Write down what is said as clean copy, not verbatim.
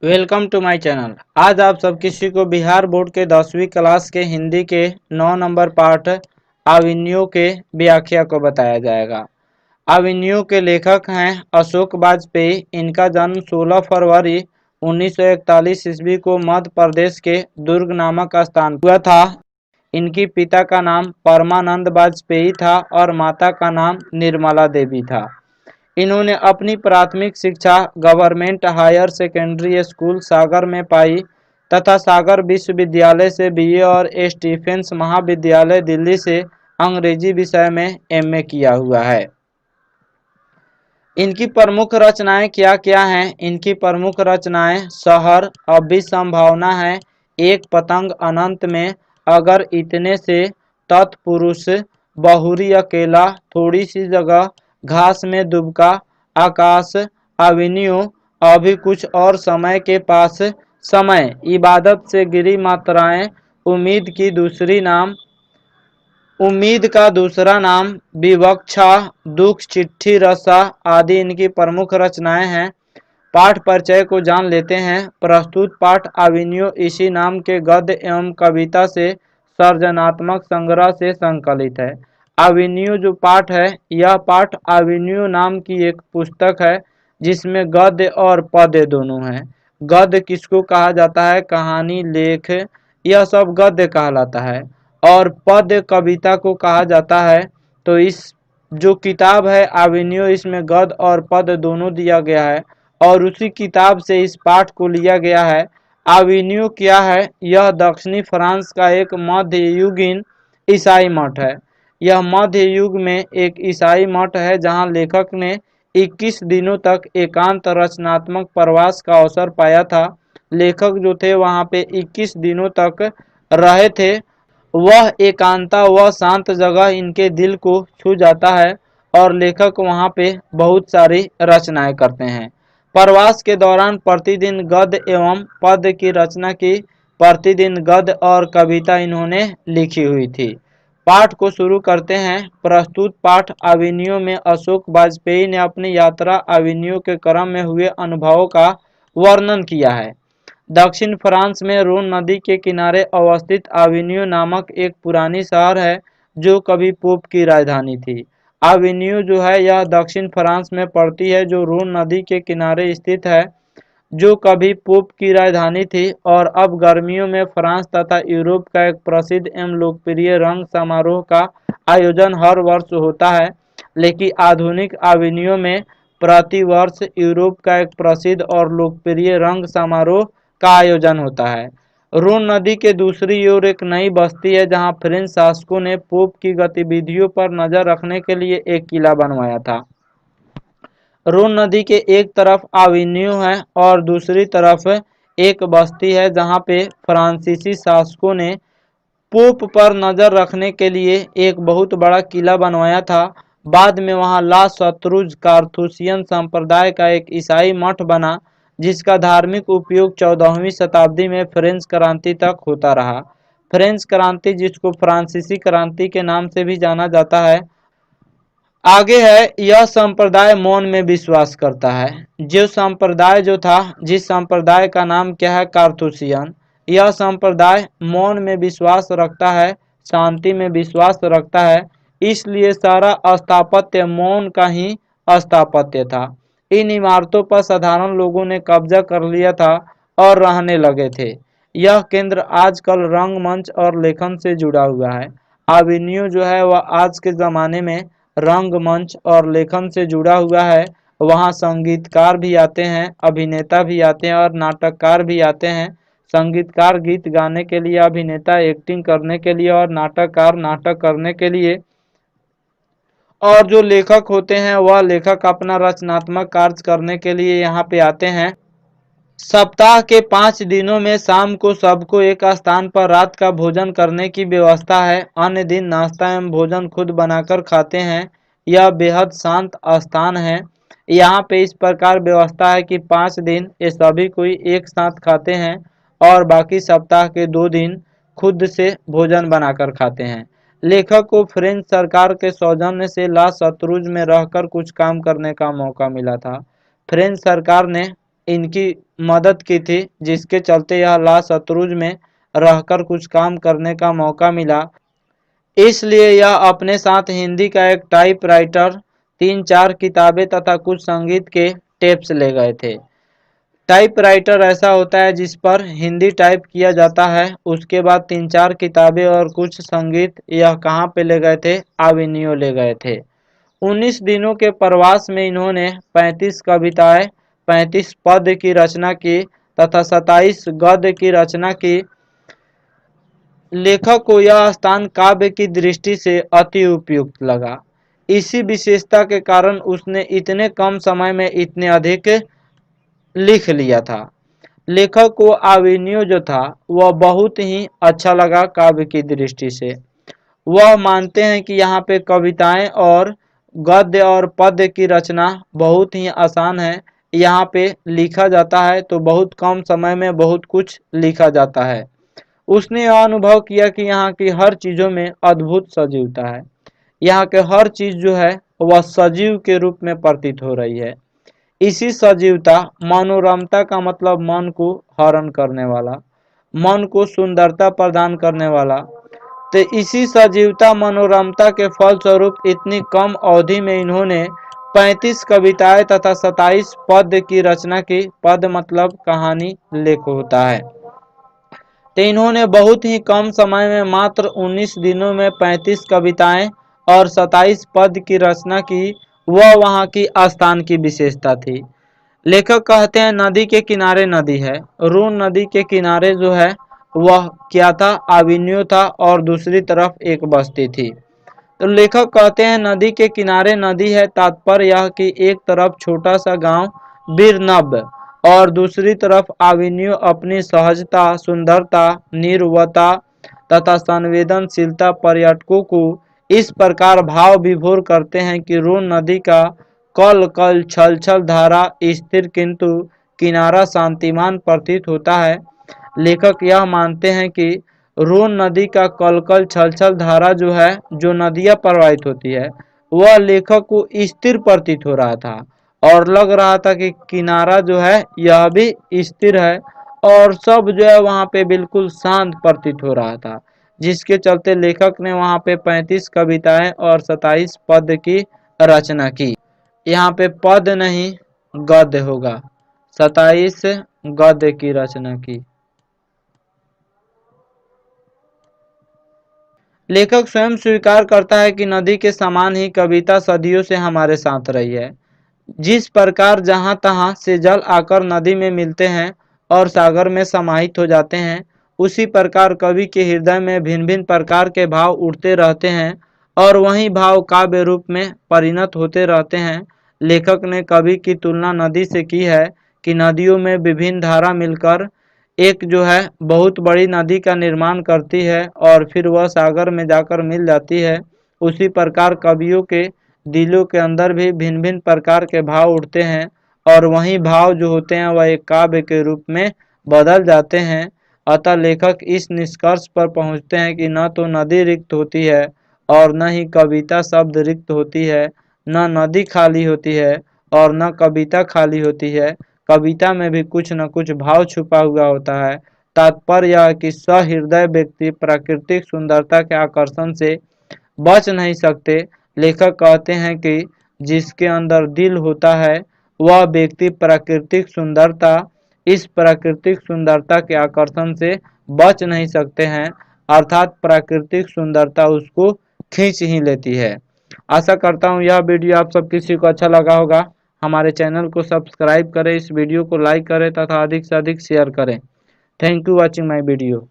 Welcome to my channel. आज आप सब किसी को बिहार बोर्ड के 10वीं क्लास के हिंदी के 9 नंबर पाठ अविनियो के व्याख्या को बताया जाएगा। अविनियो के लेखक हैं अशोक वाजपेयी। इनका जन्म 16 फरवरी 1941 ईस्वी को मध्य प्रदेश के दुर्ग नामक स्थान हुआ था। इनकी पिता का नाम परमानंद वाजपेयी था और माता का नाम निर्मला देवी था। इन्होंने अपनी प्राथमिक शिक्षा गवर्नमेंट हायर सेकेंडरी स्कूल सागर में पाई तथा सागर विश्वविद्यालय से बीए और स्टीफेंस महाविद्यालय दिल्ली से अंग्रेजी विषय में एमए किया हुआ है। इनकी प्रमुख रचनाएं क्या क्या हैं? इनकी प्रमुख रचनाएं शहर, अब भी संभावना है, एक पतंग अनंत में, अगर इतने से, तत्पुरुष, बहुरी अकेला, थोड़ी सी जगह, घास में दुबका, आकाश, अविनियो, अभी कुछ और समय के पास, समय, इबादत से गिरी मात्राएं, उम्मीद की दूसरी नाम, उम्मीद का दूसरा नाम, विवक्षा, दुख, चिट्ठी, रसा आदि इनकी प्रमुख रचनाएं हैं। पाठ परिचय को जान लेते हैं। प्रस्तुत पाठ अविनियो इसी नाम के गद्य एवं कविता से सर्जनात्मक संग्रह से संकलित है। अविनियो जो पाठ है, यह पाठ अविनियो नाम की एक पुस्तक है जिसमें गद्य और पद्य दोनों हैं। गद्य किसको कहा जाता है? कहानी, लेख, यह सब गद्य कहलाता है और पद्य कविता को कहा जाता है। तो इस जो किताब है अविनियो, इसमें गद्य और पद्य दोनों दिया गया है और उसी किताब से इस पाठ को लिया गया है। अविनियो क्या है? यह दक्षिणी फ्रांस का एक मध्ययुगीन ईसाई मठ है। यह मध्य युग में एक ईसाई मठ है जहां लेखक ने 21 दिनों तक एकांत रचनात्मक प्रवास का अवसर पाया था। लेखक जो थे वहां पे 21 दिनों तक रहे थे। वह एकांता, वह शांत जगह इनके दिल को छू जाता है और लेखक वहां पे बहुत सारी रचनाएं करते हैं। प्रवास के दौरान प्रतिदिन गद्य एवं पद्य की रचना की। प्रतिदिन गद्य और कविता इन्होंने लिखी हुई थी। पाठ को शुरू करते हैं। प्रस्तुत पाठ अविनियो में अशोक वाजपेयी ने अपनी यात्रा अविनियो के क्रम में हुए अनुभवों का वर्णन किया है। दक्षिण फ्रांस में रोन नदी के किनारे अवस्थित अविनियो नामक एक पुरानी शहर है जो कभी पोप की राजधानी थी। अविनियो जो है यह दक्षिण फ्रांस में पड़ती है जो रोन नदी के किनारे स्थित है, जो कभी पोप की राजधानी थी और अब गर्मियों में फ्रांस तथा यूरोप का एक प्रसिद्ध एवं लोकप्रिय रंग समारोह का आयोजन हर वर्ष होता है। लेकिन आधुनिक अविनियो में प्रति वर्ष यूरोप का एक प्रसिद्ध और लोकप्रिय रंग समारोह का आयोजन होता है। रोन नदी के दूसरी ओर एक नई बस्ती है जहां फ्रेंच शासकों ने पोप की गतिविधियों पर नजर रखने के लिए एक किला बनवाया था। रोन नदी के एक तरफ अविनियो है और दूसरी तरफ एक बस्ती है जहां पे फ्रांसीसी शासकों ने पोप पर नजर रखने के लिए एक बहुत बड़ा किला बनवाया था। बाद में वहां ला शत्रुज कार्थूसियन संप्रदाय का एक ईसाई मठ बना जिसका धार्मिक उपयोग 14वीं शताब्दी में फ्रेंच क्रांति तक होता रहा। फ्रेंच क्रांति, जिसको फ्रांसीसी क्रांति के नाम से भी जाना जाता है। आगे है, यह संप्रदाय मौन में विश्वास करता है। जो संप्रदाय जो था, जिस संप्रदाय का नाम क्या है? कार्थूसियन। यह संप्रदाय मौन में विश्वास रखता है, शांति में विश्वास रखता है, इसलिए सारा स्थापत्य मौन का ही स्थापत्य था। इन इमारतों पर साधारण लोगों ने कब्जा कर लिया था और रहने लगे थे। यह केंद्र आजकल रंगमंच और लेखन से जुड़ा हुआ है। अविनियो जो है वह आज के ज़माने में रंगमंच और लेखन से जुड़ा हुआ है। वहाँ संगीतकार भी आते हैं, अभिनेता भी आते हैं और नाटककार भी आते हैं। संगीतकार गीत गाने के लिए, अभिनेता एक्टिंग करने के लिए और नाटककार नाटक करने के लिए, और जो लेखक होते हैं वह लेखक अपना रचनात्मक कार्य करने के लिए यहाँ पे आते हैं। सप्ताह के 5 दिनों में शाम को सबको एक स्थान पर रात का भोजन करने की व्यवस्था है। अन्य दिन नाश्ता एवं भोजन खुद बनाकर खाते हैं। यह बेहद शांत स्थान है। यहाँ पे इस प्रकार व्यवस्था है कि 5 दिन ये सभी कोई एक साथ खाते हैं और बाकी सप्ताह के 2 दिन खुद से भोजन बनाकर खाते हैं। लेखक को फ्रेंच सरकार के सौजन्य से ला शत्रुज में रहकर कुछ काम करने का मौका मिला था। फ्रेंच सरकार ने इनकी मदद की थी, जिसके चलते यह ला शत्रुज में रहकर कुछ काम करने का मौका मिला। इसलिए यह अपने साथ हिंदी का एक टाइपराइटर, 3-4 किताबें तथा कुछ संगीत के टेप्स ले गए थे। टाइपराइटर ऐसा होता है जिस पर हिंदी टाइप किया जाता है। उसके बाद 3-4 किताबें और कुछ संगीत। यह कहाँ पे ले गए थे? अवेन्यू ले गए थे। 19 दिनों के प्रवास में इन्होंने 35 कविताएं, 35 पद्य की रचना की तथा 27 गद्य की रचना की। लेखक को यह स्थान काव्य की दृष्टि से अति उपयुक्त लगा। इसी विशेषता के कारण उसने इतने कम समय में इतने अधिक लिख लिया था। लेखक को अवेन्यू जो था वह बहुत ही अच्छा लगा काव्य की दृष्टि से। वह मानते हैं कि यहाँ पे कविताएं और गद्य और पद्य की रचना बहुत ही आसान है। यहाँ पे लिखा जाता है तो बहुत कम समय में बहुत कुछ लिखा जाता है। उसने यह अनुभव किया कि यहाँ की हर चीज़ों में अद्भुत सजीवता है। यहाँ के हर चीज़ जो है वह सजीव के रूप में प्रतीत हो रही है। इसी सजीवता, मनोरमता का मतलब मन को हरण करने वाला, मन को सुंदरता प्रदान करने वाला। तो इसी सजीवता मनोरमता के फलस्वरूप इतनी कम अवधि में इन्होंने 35 कविताएं तथा 27 पद्य की रचना की। पद्य मतलब कहानी, लेख होता है। तो इन्होंने बहुत ही कम समय में मात्र 19 दिनों में 35 कविताएं और 27 पद्य की रचना की। वह वहाँ की आस्थान की विशेषता थी। लेखक कहते हैं नदी के किनारे नदी है। रून नदी के किनारे जो है वह क्या था? अवेन्यू था और दूसरी तरफ एक बस्ती थी। तो लेखक कहते हैं नदी के किनारे नदी है, तात्पर्य यह कि एक तरफ छोटा सा गांव बीरनब और दूसरी तरफ अवेन्यू अपनी सहजता, सुंदरता, निर्वता तथा संवेदनशीलता पर्यटकों को इस प्रकार भाव विभोर करते हैं कि रून नदी का कल कल छल छल धारा स्थिर किंतु किनारा शांतिमान प्रतीत होता है। लेखक यह मानते हैं कि रोन नदी का कलकल छलछल धारा जो है, जो नदियाँ प्रवाहित होती है, वह लेखक को स्थिर प्रतीत हो रहा था और लग रहा था कि किनारा जो है यह भी स्थिर है और सब जो है वहाँ पे बिल्कुल शांत प्रतीत हो रहा था, जिसके चलते लेखक ने वहाँ पे 35 कविताएं और 27 पद्य की रचना की। यहाँ पे पद नहीं गद्य होगा। 27 गद्य की रचना की। लेखक स्वयं स्वीकार करता है कि नदी के समान ही कविता सदियों से हमारे साथ रही है। जिस प्रकार जहाँ तहाँ से जल आकर नदी में मिलते हैं और सागर में समाहित हो जाते हैं, उसी प्रकार कवि के हृदय में भिन्न भिन्न प्रकार के भाव उठते रहते हैं और वही भाव काव्य रूप में परिणत होते रहते हैं। लेखक ने कवि की तुलना नदी से की है कि नदियों में विभिन्न धारा मिलकर एक जो है बहुत बड़ी नदी का निर्माण करती है और फिर वह सागर में जाकर मिल जाती है। उसी प्रकार कवियों के दिलों के अंदर भी भिन्न भिन्न प्रकार के भाव उठते हैं और वही भाव जो होते हैं वह एक काव्य के रूप में बदल जाते हैं। अतः लेखक इस निष्कर्ष पर पहुंचते हैं कि न तो नदी रिक्त होती है और न ही कविता शब्द रिक्त होती है, न नदी खाली होती है और न कविता खाली होती है। कविता में भी कुछ न कुछ भाव छुपा हुआ होता है। तात्पर्य यह कि सहृदय व्यक्ति प्राकृतिक सुंदरता के आकर्षण से बच नहीं सकते। लेखक कहते हैं कि जिसके अंदर दिल होता है वह व्यक्ति प्राकृतिक सुंदरता, इस प्राकृतिक सुंदरता के आकर्षण से बच नहीं सकते हैं, अर्थात प्राकृतिक सुंदरता उसको खींच ही लेती है। आशा करता हूँ यह वीडियो आप सब किसी को अच्छा लगा होगा। हमारे चैनल को सब्सक्राइब करें, इस वीडियो को लाइक करें तथा अधिक से अधिक शेयर करें। Thank you watching my video.